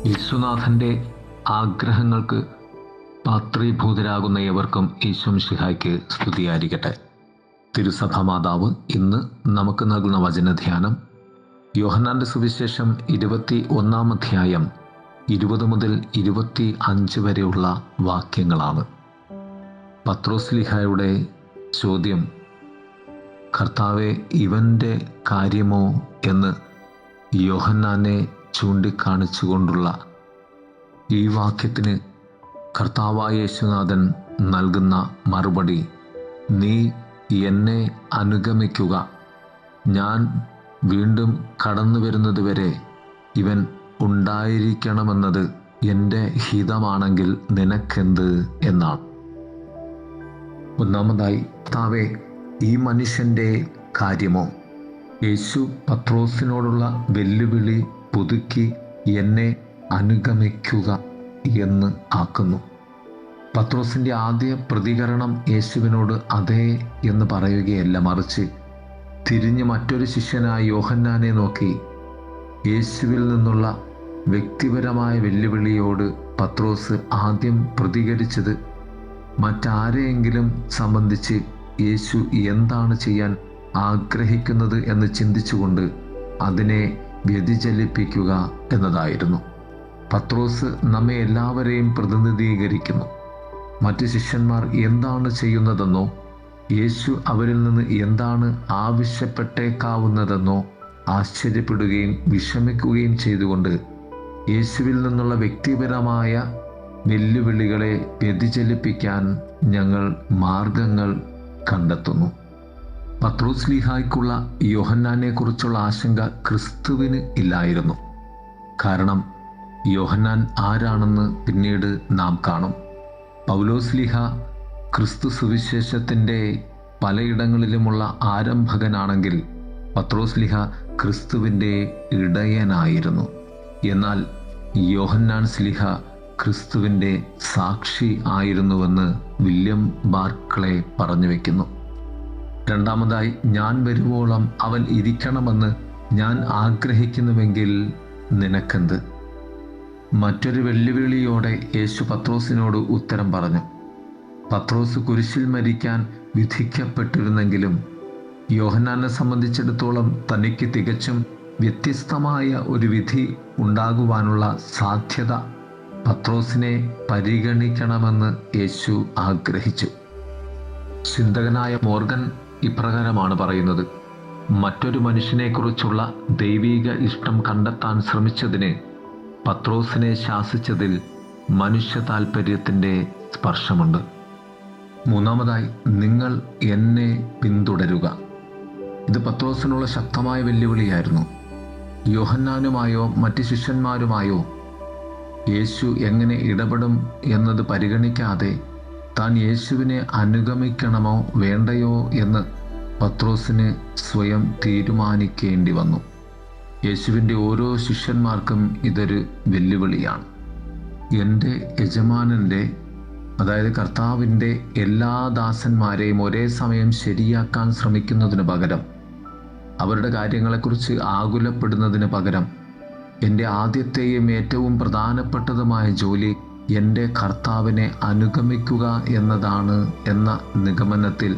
യേശുനാഥൻ്റെ ആഗ്രഹങ്ങൾക്ക് പാത്രീഭൂതരാകുന്ന ഏവർക്കും ഈശോമിശിഹായ്ക്ക് സ്തുതിയായിരിക്കട്ടെ. തിരുസഭ മാതാവ് ഇന്ന് നമുക്ക് നൽകുന്ന വചനധ്യാനം യോഹന്നാൻ്റെ സുവിശേഷം 21-ാം അധ്യായം 20 മുതൽ 25 വരെയുള്ള വാക്യങ്ങളാണ്. പത്രോസ്ലീഹായുടെ ചോദ്യം, കർത്താവെ, ഇവൻ്റെ കാര്യമോ എന്ന് യോഹന്നാനെ ചൂണ്ടിക്കാണിച്ചുകൊണ്ടുള്ള ഈ വാക്യത്തിന് കർത്താവായ യേശുനാഥൻ നൽകുന്ന മറുപടി, നീ എന്നെ അനുഗമിക്കുക, ഞാൻ വീണ്ടും കടന്നു വരുന്നതുവരെ ഇവൻ ഉണ്ടായിരിക്കണമെന്നത് എൻ്റെ ഹിതമാണെങ്കിൽ നിനക്കെന്ത് എന്നാണ്. ഒന്നാമതായി, കർത്താവേ, ഈ മനുഷ്യൻ്റെ കാര്യമോ? യേശു പത്രോസിനോടുള്ള വെല്ലുവിളി പുതുക്കി എന്നെ അനുഗമിക്കുക എന്ന് ആക്കുന്നു. പത്രോസിൻ്റെ ആദ്യ പ്രതികരണം യേശുവിനോട് അതെ എന്ന് പറയുകയല്ല, മറിച്ച് തിരിഞ്ഞ് മറ്റൊരു ശിഷ്യനായ യോഹന്നാനെ നോക്കി യേശുവിൽ നിന്നുള്ള വ്യക്തിപരമായ വെല്ലുവിളിയോട് പത്രോസ് ആദ്യം പ്രതികരിച്ചത് മറ്റാരെയെങ്കിലും സംബന്ധിച്ച് യേശു എന്താണ് ചെയ്യാൻ ആഗ്രഹിക്കുന്നത് എന്ന് ചിന്തിച്ചുകൊണ്ട് അതിനെ വ്യതിചലിപ്പിക്കുക എന്നതായിരുന്നു. പത്രോസ് നമ്മെ എല്ലാവരെയും പ്രതിനിധീകരിക്കുന്നു. മറ്റ് ശിഷ്യന്മാർ എന്താണ് ചെയ്യുന്നതെന്നോ യേശു അവരിൽ നിന്ന് എന്താണ് ആവശ്യപ്പെട്ടേക്കാവുന്നതെന്നോ ആശ്ചര്യപ്പെടുകയും വിഷമിക്കുകയും ചെയ്തുകൊണ്ട് യേശുവിൽ നിന്നുള്ള വ്യക്തിപരമായ വെല്ലുവിളികളെ വ്യതിചലിപ്പിക്കാൻ ഞങ്ങൾ മാർഗങ്ങൾ കണ്ടെത്തുന്നു. പത്രോസ്ലീഹായ്ക്കുള്ള യോഹന്നാനെക്കുറിച്ചുള്ള ആശങ്ക ക്രിസ്തുവിന് ഇല്ലായിരുന്നു. കാരണം യോഹന്നാൻ ആരാണെന്ന് പിന്നീട് നാം കാണും. പൗലോസ്ലീഹ ക്രിസ്തു സുവിശേഷത്തിൻ്റെ പലയിടങ്ങളിലുമുള്ള ആരംഭകനാണെങ്കിൽ പത്രോസ്ലീഹ ക്രിസ്തുവിൻ്റെ ഇടയനായിരുന്നു. എന്നാൽ യോഹന്നാൻ സ്ലീഹ ക്രിസ്തുവിൻ്റെ സാക്ഷി ആയിരുന്നുവെന്ന് വില്യം ബാർക്ലേ പറഞ്ഞു വയ്ക്കുന്നു. രണ്ടാമതായി, ഞാൻ വരുവോളം അവൻ ഇരിക്കണമെന്ന് ഞാൻ ആഗ്രഹിക്കുന്നുവെങ്കിൽ നിനക്കെന്ത്? മറ്റൊരു വെല്ലുവിളിയോടെ യേശു പത്രോസിനോട് ഉത്തരം പറഞ്ഞു. പത്രോസ് കുരിശിൽ മരിക്കാൻ വിധിക്കപ്പെട്ടിരുന്നെങ്കിലും യോഹന്നാനെ സംബന്ധിച്ചിടത്തോളം തനിക്ക് തികച്ചും വ്യത്യസ്തമായ ഒരു വിധി ഉണ്ടാകുവാനുള്ള സാധ്യത പത്രോസിനെ പരിഗണിക്കണമെന്ന് യേശു ആഗ്രഹിച്ചു. ചിന്തകനായ മോർഗൻ ഇപ്രകാരമാണ് പറയുന്നത്: മറ്റൊരു മനുഷ്യനെക്കുറിച്ചുള്ള ദൈവീക ഇഷ്ടം കണ്ടെത്താൻ ശ്രമിച്ചതിന് പത്രോസിനെ ശാസിച്ചതിൽ മനുഷ്യ താൽപ്പര്യത്തിൻ്റെ സ്പർശമുണ്ട്. മൂന്നാമതായി, നിങ്ങൾ എന്നെ പിന്തുടരുക. ഇത് പത്രോസിനുള്ള ശക്തമായ വെല്ലുവിളിയായിരുന്നു. യോഹന്നാനുമായോ മറ്റ് ശിഷ്യന്മാരുമായോ യേശു എങ്ങനെ ഇടപെടും എന്നത് പരിഗണിക്കാതെ താൻ യേശുവിനെ അനുഗമിക്കണമോ വേണ്ടയോ എന്ന് പത്രോസിന് സ്വയം തീരുമാനിക്കേണ്ടി വന്നു. യേശുവിൻ്റെ ഓരോ ശിഷ്യന്മാർക്കും ഇതൊരു വെല്ലുവിളിയാണ്. എൻ്റെ യജമാനൻ്റെ, അതായത് കർത്താവിൻ്റെ എല്ലാ ദാസന്മാരെയും ഒരേ സമയം ശരിയാക്കാൻ ശ്രമിക്കുന്നതിന് പകരം, അവരുടെ കാര്യങ്ങളെക്കുറിച്ച് ആകുലപ്പെടുന്നതിന് പകരം, എൻ്റെ ആദ്യത്തെയും ഏറ്റവും പ്രധാനപ്പെട്ടതുമായ ജോലി എൻ്റെ കർത്താവിനെ അനുഗമിക്കുക എന്നതാണ് എന്ന നിഗമനത്തിൽ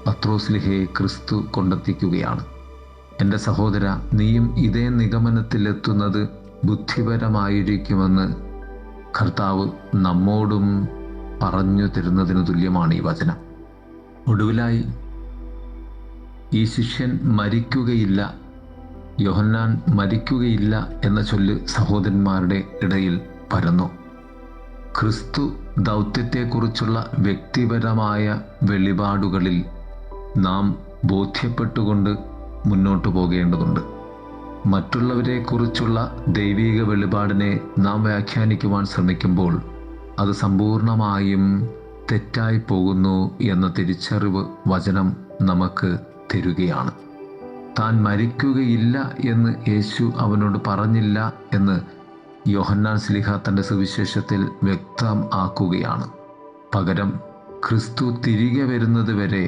പത്രോസ്ലീഹയെ ക്രിസ്തു കൊണ്ടെത്തിക്കുകയാണ്. എൻ്റെ സഹോദര, നീയും ഇതേ നിഗമനത്തിലെത്തുന്നത് ബുദ്ധിപരമായിരിക്കുമെന്ന് കർത്താവ് നമ്മോടും പറഞ്ഞു തരുന്നതിന് തുല്യമാണ് ഈ വചനം. ഒടുവിലായി, ഈ ശിഷ്യൻ മരിക്കുകയില്ല, യോഹന്നാൻ മരിക്കുകയില്ല എന്ന ചൊല്ല് സഹോദരന്മാരുടെ ഇടയിൽ പരന്നു. ക്രിസ്തു ദൗത്യത്തെക്കുറിച്ചുള്ള വ്യക്തിപരമായ വെളിപാടുകളിൽ നാം ബോധ്യപ്പെട്ടുകൊണ്ട് മുന്നോട്ട് പോകേണ്ടതുണ്ട്. മറ്റുള്ളവരെക്കുറിച്ചുള്ള ദൈവിക വെളിപാടിനെ നാം വ്യാഖ്യാനിക്കുവാൻ ശ്രമിക്കുമ്പോൾ അത് സമ്പൂർണമായും തെറ്റായി പോകുന്നു എന്ന തിരിച്ചറിവ് വചനം നമുക്ക് തരുകയാണ്. താൻ മരിക്കുകയില്ല എന്ന് യേശു അവനോട് പറഞ്ഞില്ല എന്ന് യോഹന്നാൻ സ്ലീഹ തൻ്റെ സുവിശേഷത്തിൽ വ്യക്തം ആക്കുകയാണ്. പകരം ക്രിസ്തു തിരികെ വരുന്നത് വരെ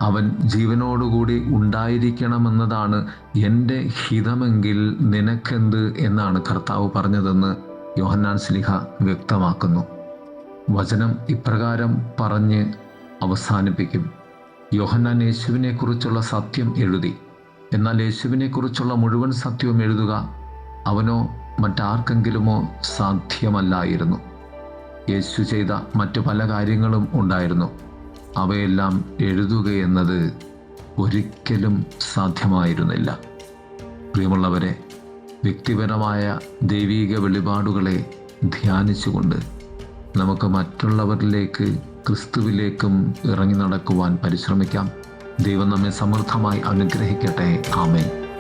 അവൻ ജീവനോടുകൂടി ഉണ്ടായിരിക്കണമെന്നതാണ് എൻ്റെ ഹിതമെങ്കിൽ നിനക്കെന്ത് എന്നാണ് കർത്താവ് പറഞ്ഞതെന്ന് യോഹന്നാൻ ശ്ലീഹ വ്യക്തമാക്കുന്നു. വചനം ഇപ്രകാരം പറഞ്ഞ് അവസാനിപ്പിക്കും. യോഹന്നാൻ യേശുവിനെക്കുറിച്ചുള്ള സത്യം എഴുതി. എന്നാൽ യേശുവിനെക്കുറിച്ചുള്ള മുഴുവൻ സത്യവും എഴുതുക അവനോ മറ്റാർക്കെങ്കിലുമോ സാധ്യമല്ലായിരുന്നു. യേശു ചെയ്ത മറ്റു പല കാര്യങ്ങളും ഉണ്ടായിരുന്നു. അവയെല്ലാം എഴുതുകയെന്നത് ഒരിക്കലും സാധ്യമായിരുന്നില്ല. പ്രിയമുള്ളവരെ, വ്യക്തിപരമായ ദൈവീക വെളിപാടുകളെ ധ്യാനിച്ചുകൊണ്ട് നമുക്ക് മറ്റുള്ളവരിലേക്ക് ക്രിസ്തുവിലേക്കും ഇറങ്ങി നടക്കുവാൻ പരിശ്രമിക്കാം. ദൈവം നമ്മെ സമൃദ്ധമായി അനുഗ്രഹിക്കട്ടെ. ആമേൻ.